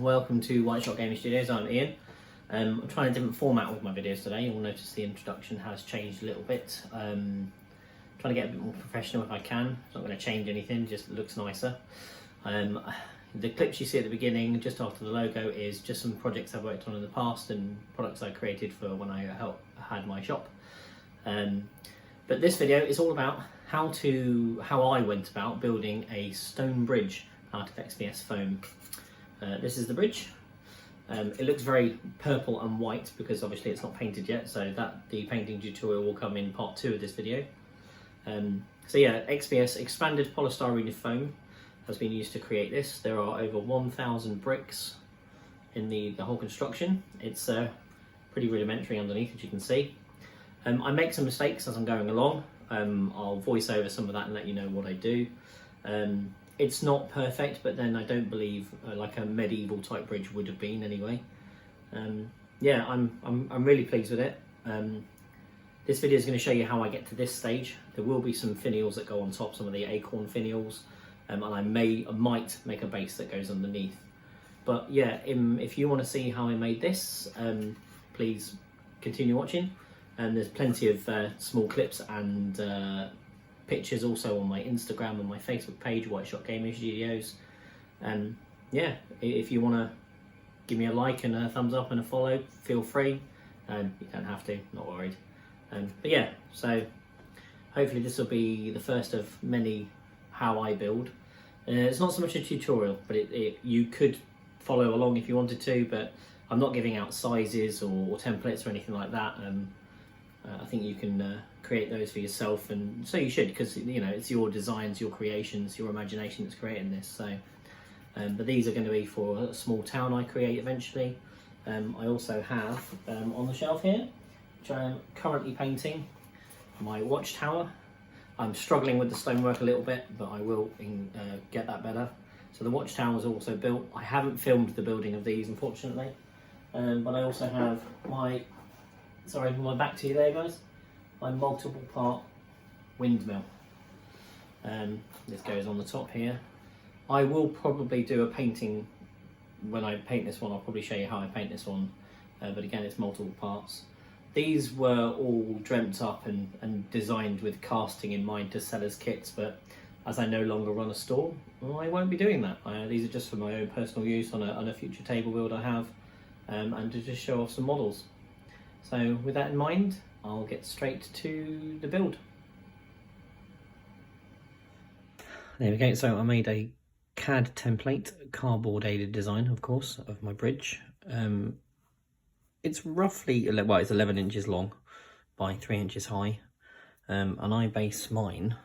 welcome to Wargaming Studios. I'm Ian. I'm trying a different format with my videos today. You'll notice the introduction has changed a little bit. Trying to get a bit more professional if I can. It's not going to change anything, just looks nicer. The clips you see at the beginning, just after the logo, is just some projects I've worked on in the past and products I created for when I had my shop. But this video is all about how I went about building a stone bridge out of XPS foam. This is the bridge. It looks very purple and white because obviously it's not painted yet, so the painting tutorial will come in part 2 of this video. So yeah, XPS expanded polystyrene foam has been used to create this. There are over 1,000 bricks in the whole construction. It's pretty rudimentary underneath, as you can see. I make some mistakes as I'm going along. I'll voice over some of that and let you know what I do. It's not perfect, but then I don't believe like a medieval type bridge would have been anyway. Yeah, I'm really pleased with it. This video is going to show you how I get to this stage. There will be some finials that go on top, some of the acorn finials, and I might make a base that goes underneath. But yeah, if you want to see how I made this, please continue watching. And there's plenty of small clips and pictures also on my Instagram and my Facebook page, Wargaming Studios. And yeah, if you want to give me a like and a thumbs up and a follow, feel free. You don't have to, not worried. But yeah, so hopefully this will be the first of many how I build. It's not so much a tutorial, but you could follow along if you wanted to, but I'm not giving out sizes or templates or anything like that. I think you can create those for yourself, and so you should, because you know it's your designs, your creations, your imagination that's creating this. So, but these are going to be for a small town I create eventually. I also have on the shelf here, which I am currently painting, my watchtower. I'm struggling with the stonework a little bit, but I will get that better. So the watchtower was also built. I haven't filmed the building of these, unfortunately, but I also have my back to you there, guys. My multiple part windmill. This goes on the top here. I will probably do a painting when I paint this one. I'll probably show you how I paint this one, but again, it's multiple parts. These were all dreamt up and designed with casting in mind to sell as kits, but as I no longer run a store, well, I won't be doing that. These are just for my own personal use on a future table build I have, and to just show off some models. So with that in mind, I'll get straight to the build. There we go. So I made a CAD template, cardboard aided design, of course, of my bridge. It's roughly, well, it's 11 inches long by 3 inches high. And I base mine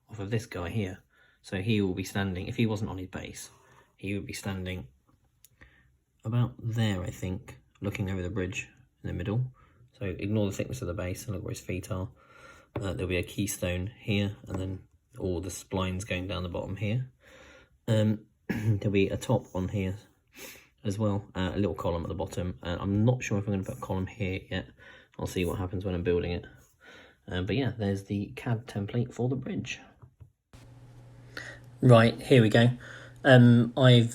off of this guy here. So he will be standing, if he wasn't on his base, he would be standing about there, I think, looking over the bridge in the middle. So ignore the thickness of the base and look where his feet are. There'll be a keystone here, and then all the splines going down the bottom here. There'll be a top on here as well, a little column at the bottom. I'm not sure if I'm going to put a column here yet. I'll see what happens when I'm building it. But yeah, there's the CAD template for the bridge. Right, here we go. I've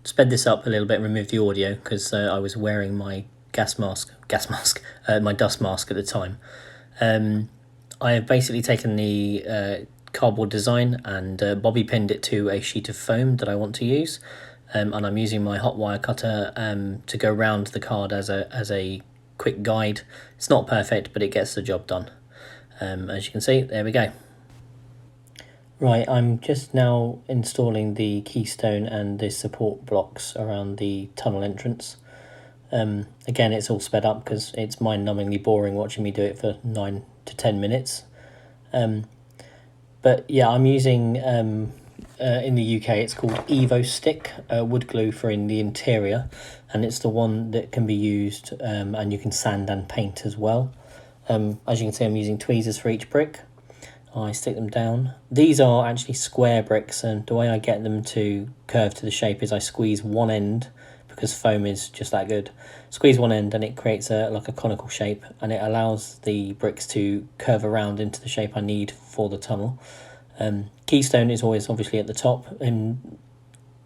sped this up a little bit and removed the audio because I was wearing my my dust mask at the time. I have basically taken the cardboard design and bobby pinned it to a sheet of foam that I want to use. And I'm using my hot wire cutter to go around the card as a quick guide. It's not perfect, but it gets the job done. As you can see, there we go. Right, I'm just now installing the keystone and the support blocks around the tunnel entrance. Again, it's all sped up because it's mind-numbingly boring watching me do it for 9 to 10 minutes. But yeah, I'm using, in the UK, it's called Evo Stick, wood glue for in the interior, and it's the one that can be used and you can sand and paint as well. As you can see, I'm using tweezers for each brick. I stick them down. These are actually square bricks, and the way I get them to curve to the shape is I squeeze one end, because foam is just that good. Squeeze one end and it creates like a conical shape, and it allows the bricks to curve around into the shape I need for the tunnel. Keystone is always obviously at the top, and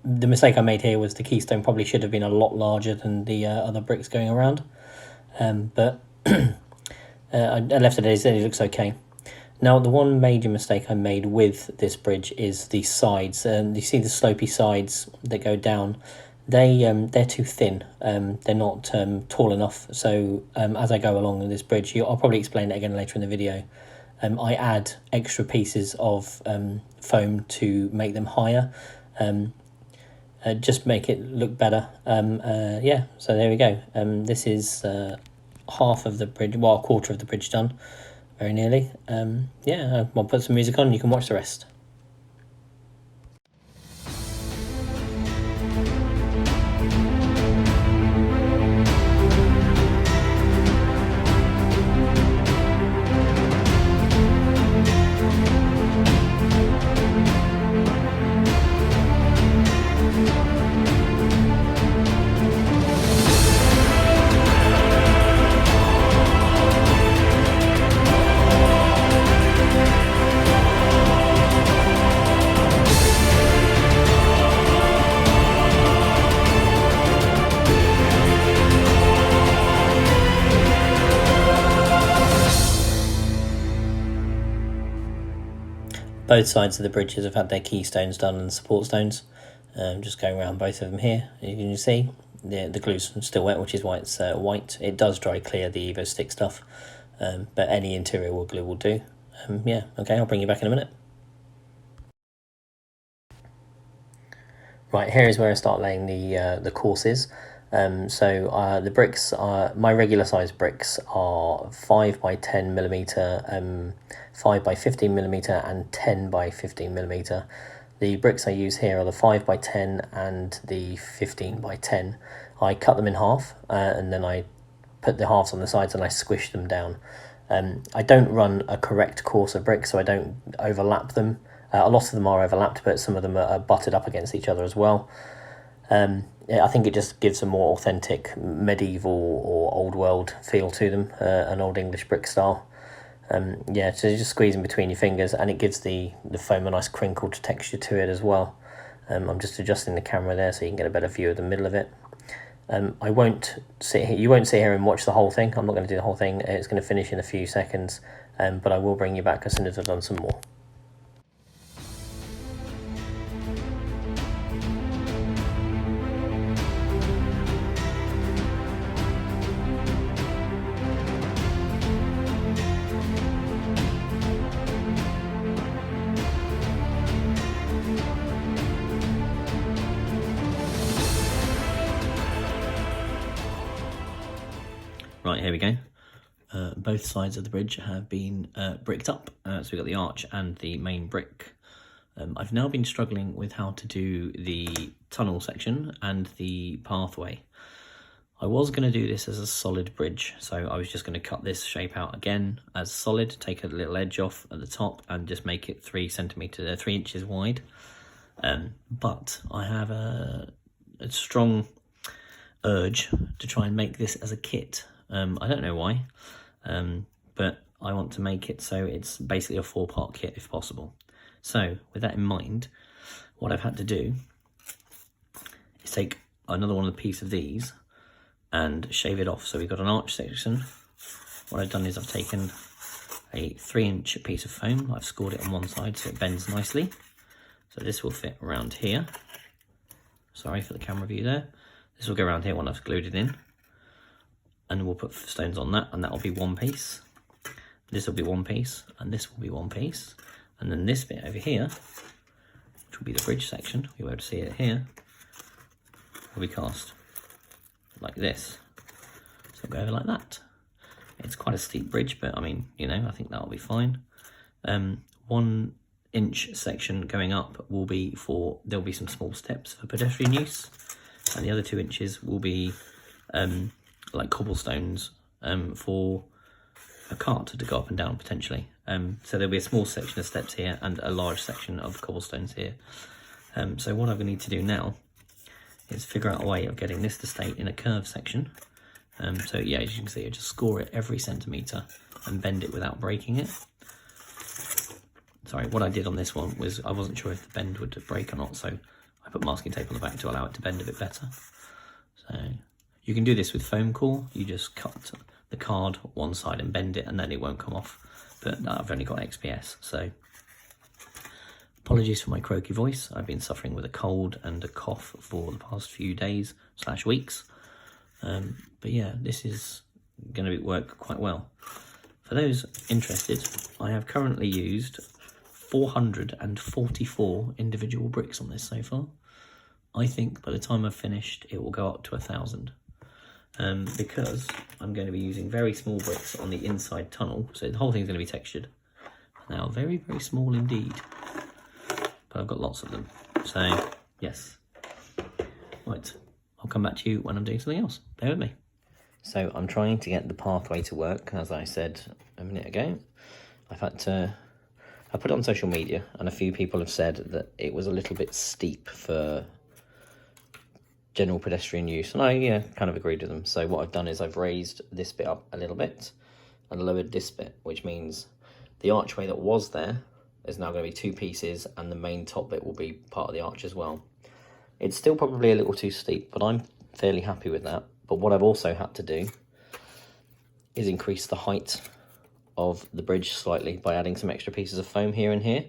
the mistake I made here was the keystone probably should have been a lot larger than the other bricks going around, but I left it as it looks okay. Now, the one major mistake I made with this bridge is the sides. You see the slopey sides that go down. They're too thin. They're not tall enough. So as I go along this bridge, I'll probably explain it again later in the video. I add extra pieces of foam to make them higher. Just make it look better. Yeah, so there we go. This is half of the bridge, well, a quarter of the bridge done. Very nearly. Yeah, I'll put some music on and you can watch the rest. Both sides of the bridges have had their keystones done and support stones. Just going around both of them here. You can see the glue's still wet, which is why it's white. It does dry clear the Evo stick stuff, but any interior wood glue will do. Yeah, okay, I'll bring you back in a minute. Right, here is where I start laying the courses. The bricks are, my regular size bricks are 5 by 10 millimeter, 5 by 15 millimeter and 10 by 15 millimeter. The bricks I use here are the 5 by 10 and the 15 by 10. I cut them in half and then I put the halves on the sides and I squish them down. I don't run a correct course of bricks, so I don't overlap them. A lot of them are overlapped, but some of them are butted up against each other as well. I think it just gives a more authentic medieval or old world feel to them, an old English brick style. Yeah, so you just squeeze in between your fingers and it gives the foam a nice crinkled texture to it as well. I'm just adjusting the camera there so you can get a better view of the middle of it. I won't sit here, you won't sit here and watch the whole thing. I'm not going to do the whole thing. It's going to finish in a few seconds, but I will bring you back as soon as I've done some more. Right, here we go. Both sides of the bridge have been bricked up. So we've got the arch and the main brick. I've now been struggling with how to do the tunnel section and the pathway. I was going to do this as a solid bridge, so I was just going to cut this shape out again as solid, take a little edge off at the top and just make it 3 inches wide. But I have a strong urge to try and make this as a kit. I don't know why, but I want to make it so it's basically a 4-part kit if possible. So with that in mind, what I've had to do is take another one of the piece of these and shave it off. So we've got an arch section. What I've done is I've taken a 3-inch piece of foam. I've scored it on one side so it bends nicely. So this will fit around here. Sorry for the camera view there. This will go around here when I've glued it in. And we'll put stones on that, and that will be one piece. This will be one piece, and this will be one piece. And then this bit over here, which will be the bridge section, you'll be able to see it here, will be cast like this. So it'll go over like that. It's quite a steep bridge, but I mean, you know, I think that'll be fine. 1 inch section going up will be there'll be some small steps for pedestrian use, and the other 2 inches will be like cobblestones for a cart to go up and down potentially. So there'll be a small section of steps here and a large section of cobblestones here. So what I'm going to need to do now is figure out a way of getting this to stay in a curved section. So yeah, as you can see, I just score it every centimetre and bend it without breaking it. Sorry, what I did on this one was I wasn't sure if the bend would break or not, so I put masking tape on the back to allow it to bend a bit better. So you can do this with foam core. You just cut the card one side and bend it, and then it won't come off. But I've only got XPS, so apologies for my croaky voice. I've been suffering with a cold and a cough for the past few days / weeks. But yeah, this is going to work quite well. For those interested, I have currently used 444 individual bricks on this so far. I think by the time I've finished, it will go up to 1,000. Because I'm going to be using very small bricks on the inside tunnel, so the whole thing's going to be textured. Now, very, very small indeed, but I've got lots of them. So, yes. Right, I'll come back to you when I'm doing something else. Bear with me. So I'm trying to get the pathway to work, as I said a minute ago. I put it on social media, and a few people have said that it was a little bit steep for general pedestrian use, and I kind of agreed with them. So what I've done is I've raised this bit up a little bit and lowered this bit, which means the archway that was there is now going to be 2 pieces, and the main top bit will be part of the arch as well. It's still probably a little too steep, but I'm fairly happy with that. But what I've also had to do is increase the height of the bridge slightly by adding some extra pieces of foam here and here.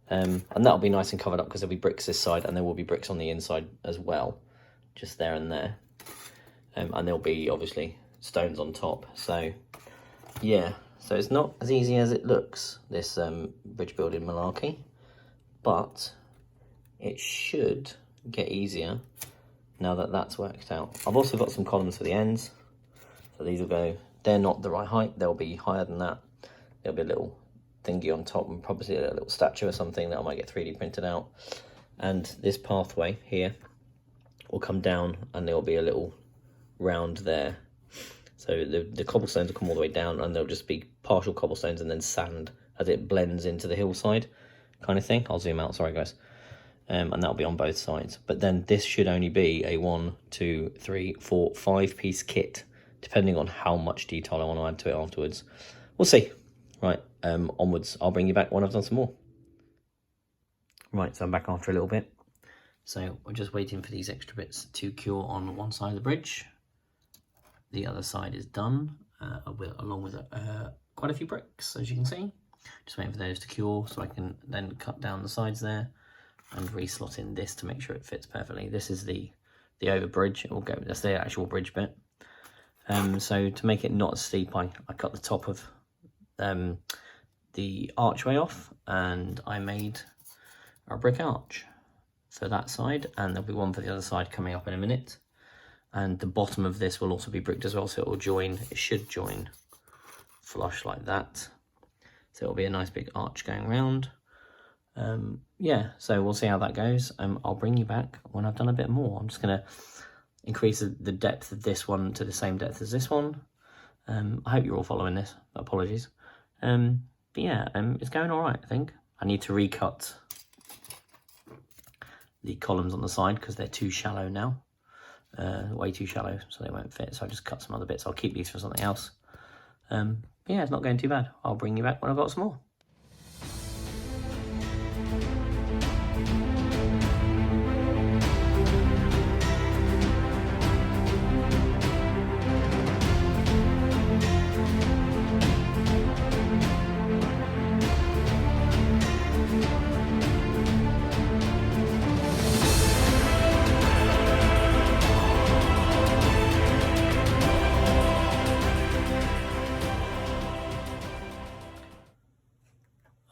And that'll be nice and covered up because there'll be bricks this side, and there will be bricks on the inside as well, just there and there. And there'll be obviously stones on top. So yeah, so it's not as easy as it looks, this bridge building malarkey, but it should get easier now that that's worked out. I've also got some columns for the ends, so these will go, they're not the right height, they'll be higher than that. There'll be a little thingy on top and probably a little statue or something that I might get 3D printed out. And this pathway here will come down, and there'll be a little round there. So the cobblestones will come all the way down, and there'll just be partial cobblestones and then sand as it blends into the hillside kind of thing. I'll zoom out, sorry guys. And that'll be on both sides. But then this should only be a 1, 2, 3, 4, 5 piece kit, depending on how much detail I want to add to it afterwards. We'll see. Right, onwards. I'll bring you back when I've done some more. Right, so I'm back after a little bit. So we're just waiting for these extra bits to cure on one side of the bridge. The other side is done, along with quite a few bricks, as you can see. Just waiting for those to cure so I can then cut down the sides there and re-slot in this to make sure it fits perfectly. This is the over bridge. It will go. That's the actual bridge bit. So to make it not as steep, I cut the top of the archway off, and I made a brick arch for that side, and there'll be one for the other side coming up in a minute. And the bottom of this will also be bricked as well, so it will join. It should join flush like that. So it'll be a nice big arch going around. Yeah, so we'll see how that goes. I'll bring you back when I've done a bit more. I'm just going to increase the depth of this one to the same depth as this one. I hope you're all following this. Apologies. But yeah, it's going all right, I think. I need to recut the columns on the side because they're too shallow now. Way too shallow, so they won't fit. So I just cut some other bits. I'll keep these for something else. But yeah, it's not going too bad. I'll bring you back when I've got some more.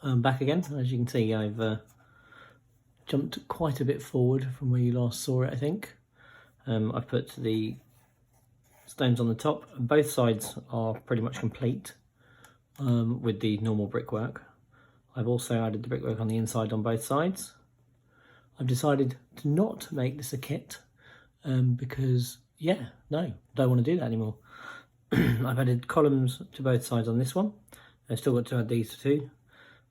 I'm back again. As you can see, I've jumped quite a bit forward from where you last saw it, I think. I've put the stones on the top. Both sides are pretty much complete with the normal brickwork. I've also added the brickwork on the inside on both sides. I've decided to not make this a kit because, yeah, no, don't want to do that anymore. I've added columns to both sides on this one. I've still got to add these two.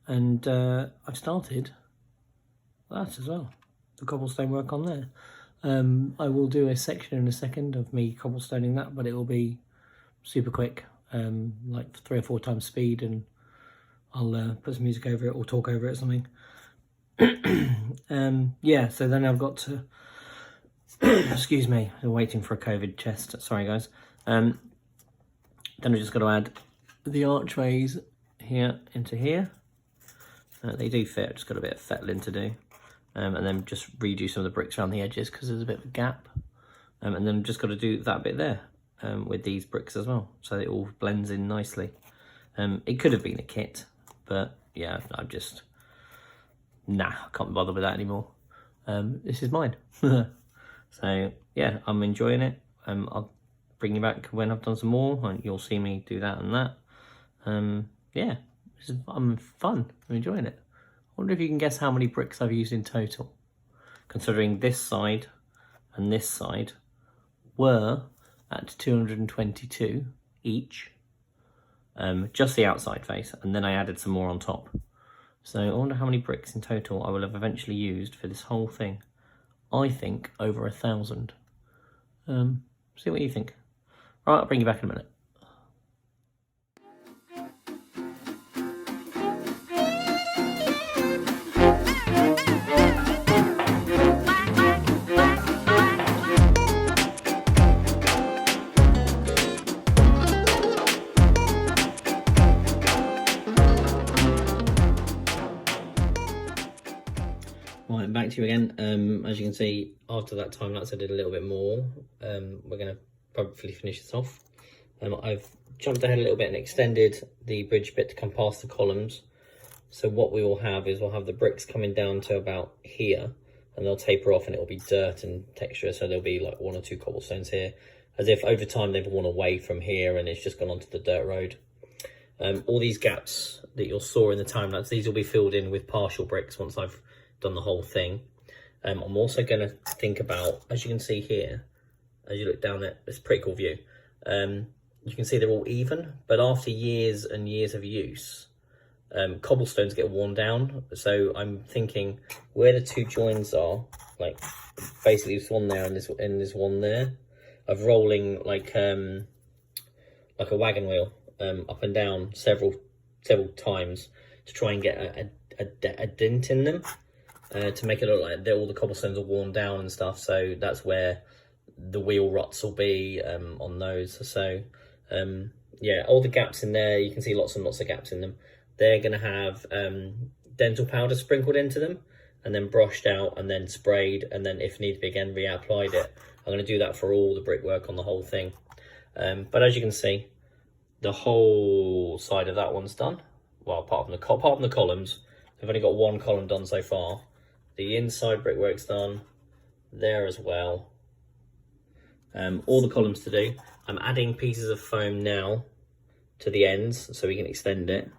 And I've started that as well, the cobblestone work on there. I will do a section in a second of me cobblestoning that, but it will be super quick, like 3 or 4 times speed, and I'll put some music over it or talk over it or something. Yeah, so then I've got to, excuse me, I'm waiting for a COVID test, sorry guys. Then I've just got to add the archways here into here. They do fit, I've just got a bit of fettling to do. And then just redo some of the bricks around the edges because there's a bit of a gap. And then just got to do that bit there with these bricks as well, so it all blends in nicely. It could have been a kit, but yeah, I'm just, nah, I can't bother with that anymore. This is mine. So yeah, I'm enjoying it. I'll bring you back when I've done some more, and you'll see me do that and that. Yeah, I'm fun. I'm enjoying it. I wonder if you can guess how many bricks I've used in total, considering this side and this side were at 222 each, just the outside face, and then I added some more on top. So I wonder how many bricks in total I will have eventually used for this whole thing. I think over 1,000. See what you think. Right, I'll bring you back in a minute. Right, back to you again. As you can see, after that time lapse I did a little bit more. We're going to probably finish this off. I've jumped ahead a little bit and extended the bridge bit to come past the columns. So what we will have is we'll have the bricks coming down to about here, and they'll taper off and it'll be dirt and texture. So there'll be like 1 or 2 cobblestones here, as if over time they've worn away from here and it's just gone onto the dirt road. All these gaps that you saw in the time lapse, these will be filled in with partial bricks once I've done the whole thing. I'm also going to think about, as you can see here, as you look down there, it's a pretty cool view. You can see they're all even, but after years and years of use, cobblestones get worn down. So I'm thinking where the 2 joins are, like basically this one there and this one there, of rolling like a wagon wheel up and down several times to try and get a dent in them. To make it look like all the cobblestones are worn down and stuff. So that's where the wheel ruts will be on those. So yeah, all the gaps in there, you can see lots and lots of gaps in them. They're going to have dental powder sprinkled into them and then brushed out and then sprayed, and then if need be again reapplied it. I'm going to do that for all the brickwork on the whole thing. But as you can see, the whole side of that one's done. Well, apart from the columns, I've only got 1 column done so far. The inside brickwork's done there as well. All the columns to do. I'm adding pieces of foam now to the ends so we can extend it.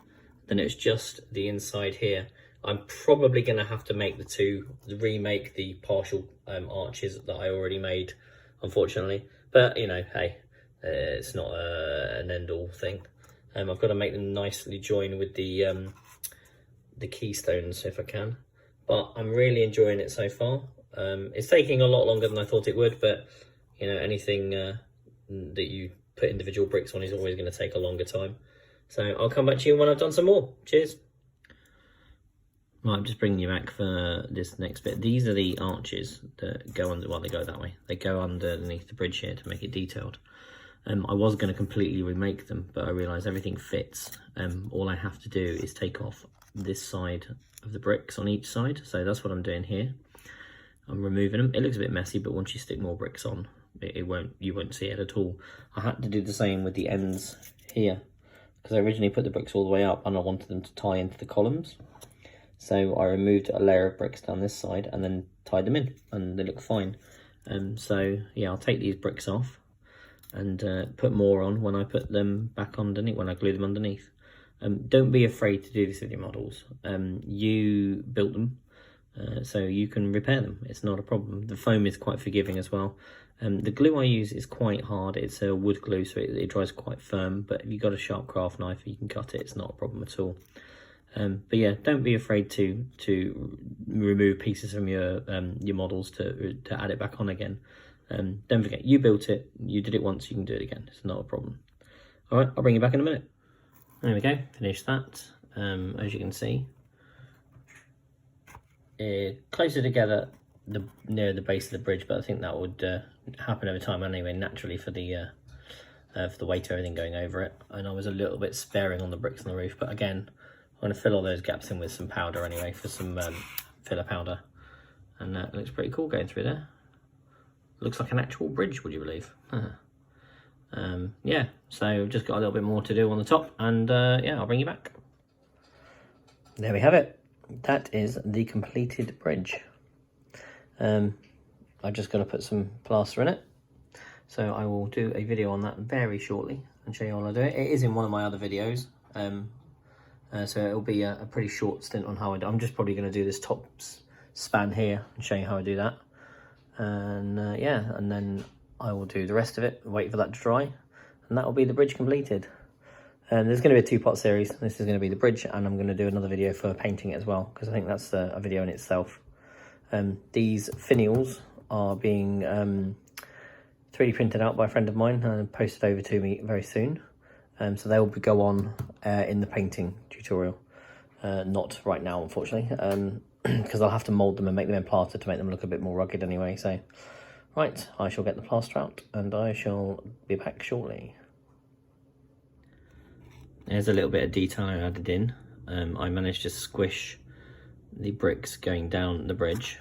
Then it's just the inside here. I'm probably going to have to make remake the partial arches that I already made, unfortunately. But you know, hey, it's not an end-all thing. I've got to make them nicely join with the keystones if I can. But I'm really enjoying it so far. It's taking a lot longer than I thought it would, but you know, anything that you put individual bricks on is always going to take a longer time. So I'll come back to you when I've done some more. Cheers. Right, I'm just bringing you back for this next bit. These are the arches that go under, well, they go that way. They go underneath the bridge here to make it detailed. I was going to completely remake them, but I realised everything fits. All I have to do is take off this side of the bricks on each side. So that's what I'm doing here. I'm removing them. It looks a bit messy, but once you stick more bricks on, you won't see it at all. I had to do the same with the ends here, because I originally put the bricks all the way up and I wanted them to tie into the columns. So I removed a layer of bricks down this side and then tied them in, and they look fine. So yeah, I'll take these bricks off and put more on when I put them back underneath, when I glue them underneath. Don't be afraid to do this with your models. You built them, so you can repair them. It's not a problem. The foam is quite forgiving as well. The glue I use is quite hard. It's a wood glue, so it dries quite firm, but if you've got a sharp craft knife, you can cut it. It's not a problem at all. But yeah, don't be afraid to remove pieces from your models to add it back on again. Don't forget, you built it, you did it once, you can do it again. It's not a problem. All right, I'll bring you back in a minute. There we go, finished that. As you can see, closer together near the base of the bridge, but I think that would happen over time anyway, naturally for the weight of everything going over it. And I was a little bit sparing on the bricks on the roof, but again, I'm going to fill all those gaps in with some powder anyway, for some filler powder. And it looks pretty cool going through there. Looks like an actual bridge, would you believe? Yeah, so just got a little bit more to do on the top, and yeah, I'll bring you back. There we have it. That is the completed bridge. I'm just going to put some plaster in it, so I will do a video on that very shortly and show you how I do it. It is in one of my other videos, so it'll be a pretty short stint on how I do. I'm just probably going to do this top span here and show you how I do that, and yeah, and then I will do the rest of it, wait for that to dry, and that will be the bridge completed. There's going to be a two-part series. This is going to be the bridge, and I'm going to do another video for painting it as well, because I think that's a video in itself. These finials are being 3D printed out by a friend of mine and posted over to me very soon. So they will go on in the painting tutorial. Not right now, unfortunately, because I'll have to mould them and make them in plaster to make them look a bit more rugged anyway. So, right, I shall get the plaster out, and I shall be back shortly. There's a little bit of detail I added in. I managed to squish the bricks going down the bridge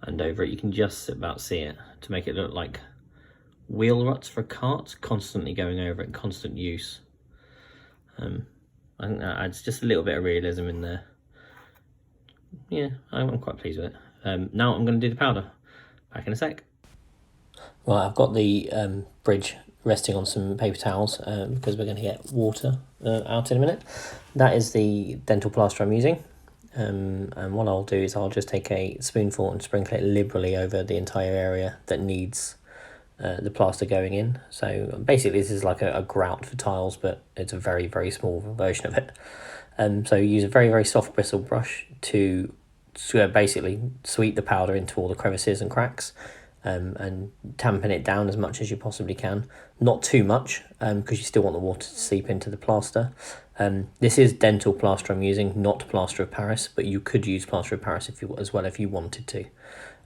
and over it. You can just about see it to make it look like wheel ruts for a cart, constantly going over it, constant use. I think that adds just a little bit of realism in there. Yeah, I'm quite pleased with it. Now I'm going to do the powder. Back in a sec. Right, I've got the bridge resting on some paper towels because we're going to get water out in a minute. That is the dental plaster I'm using, and what I'll do is I'll just take a spoonful and sprinkle it liberally over the entire area that needs the plaster going in. So basically this is like a grout for tiles, but it's a very, very small version of it. So use a very, very soft bristle brush to basically sweep the powder into all the crevices and cracks, and tamping it down as much as you possibly can. Not too much, because you still want the water to seep into the plaster. This is dental plaster I'm using, not plaster of Paris, but you could use plaster of Paris if you wanted to.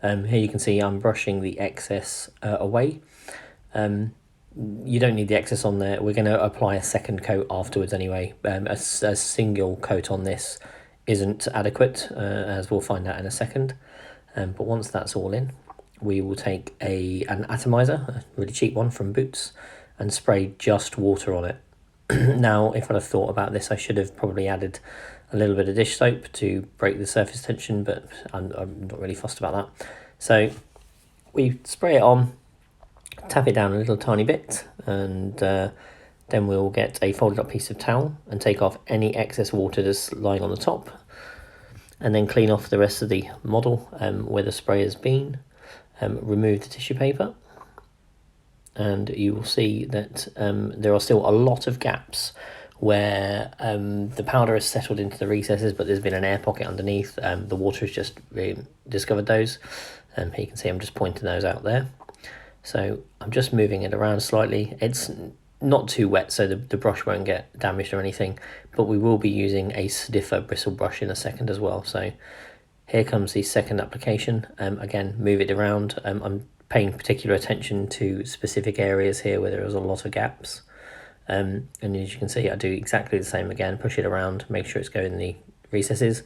Here you can see I'm brushing the excess away. You don't need the excess on there. We're going to apply a second coat afterwards anyway. A single coat on this isn't adequate, as we'll find out in a second. But once that's all in, we will take an atomizer, a really cheap one from Boots, and spray just water on it. Now, if I'd have thought about this, I should have probably added a little bit of dish soap to break the surface tension, but I'm not really fussed about that. So we spray it on, tap it down a little tiny bit, and then we'll get a folded up piece of towel and take off any excess water that's lying on the top, and then clean off the rest of the model where the spray has been. Remove the tissue paper, and you will see that there are still a lot of gaps where the powder has settled into the recesses, but there's been an air pocket underneath. The water has just discovered those. Here you can see I'm just pointing those out there. So I'm just moving it around slightly. It's not too wet, so the brush won't get damaged or anything, but we will be using a stiffer bristle brush in a second as well. So here comes the second application. Again, move it around. I'm paying particular attention to specific areas here where there is a lot of gaps. And as you can see, I do exactly the same again. Push it around, make sure it's going in the recesses.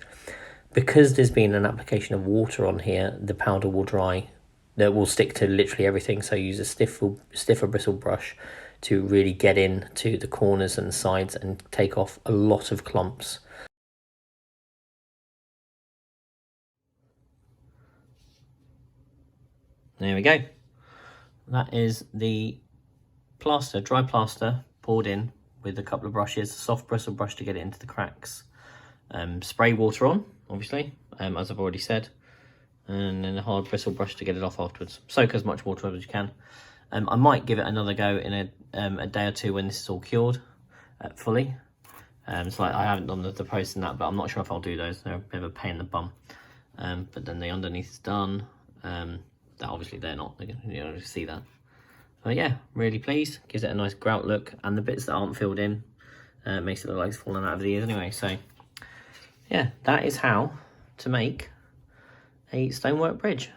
Because there's been an application of water on here, the powder will dry. That will stick to literally everything. So use a stiffer bristle brush to really get in to the corners and sides and take off a lot of clumps. There we go. That is the plaster, dry plaster, poured in with a couple of brushes, a soft bristle brush to get it into the cracks. Spray water on, obviously, as I've already said, and then a hard bristle brush to get it off afterwards. Soak as much water as you can. I might give it another go in a day or two when this is all cured fully. So I haven't done the post in that, but I'm not sure if I'll do those. They're a bit of a pain in the bum. But then the underneath is done. That obviously they're not, you know, see that. But yeah, really pleased. Gives it a nice grout look, and the bits that aren't filled in makes it look like it's fallen out of the ears anyway. So yeah, that is how to make a stonework bridge.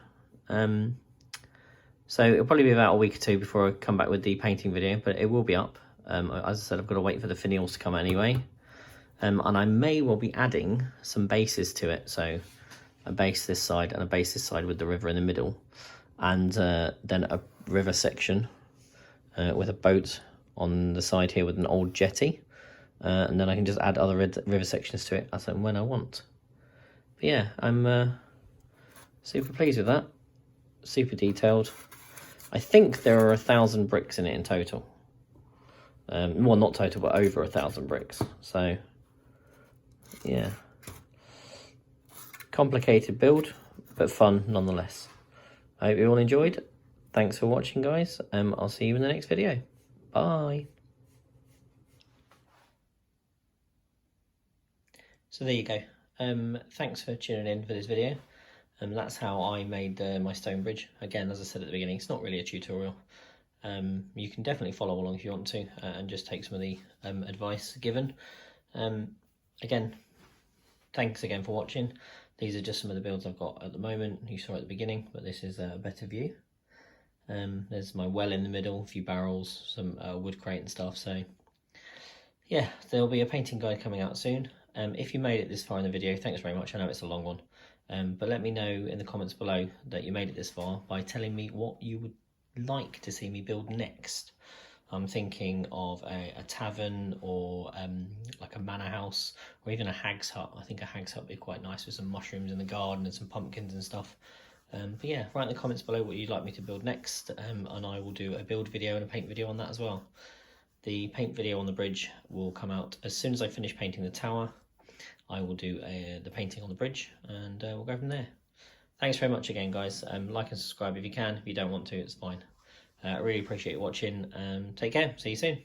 So it'll probably be about a week or two before I come back with the painting video, but it will be up. As I said, I've got to wait for the finials to come anyway. And I may well be adding some bases to it. So a base this side and a base this side with the river in the middle. And then a river section with a boat on the side here with an old jetty. And then I can just add other river sections to it as and when I want. But yeah, I'm super pleased with that. Super detailed. I think there are 1,000 bricks in it in total. Well, not total, but over 1,000 bricks. So, yeah. Complicated build, but fun nonetheless. I hope you all enjoyed. Thanks for watching, guys. I'll see you in the next video. Bye. So there you go. Thanks for tuning in for this video. That's how I made my stone bridge. Again, as I said at the beginning, it's not really a tutorial. You can definitely follow along if you want to and just take some of the advice given. Again, thanks again for watching. These are just some of the builds I've got at the moment. You saw at the beginning, but this is a better view. There's my well in the middle, a few barrels, some wood crate and stuff. So yeah, there'll be a painting guide coming out soon. If you made it this far in the video, thanks very much. I know it's a long one. But let me know in the comments below that you made it this far by telling me what you would like to see me build next. I'm thinking of a tavern or like a manor house or even a hag's hut. I think a hag's hut would be quite nice with some mushrooms in the garden and some pumpkins and stuff. But yeah, write in the comments below what you'd like me to build next, and I will do a build video and a paint video on that as well. The paint video on the bridge will come out as soon as I finish painting the tower. I will do the painting on the bridge, and we'll go from there. Thanks very much again, guys. Like and subscribe if you can. If you don't want to, it's fine. I really appreciate you watching. Take care. See you soon.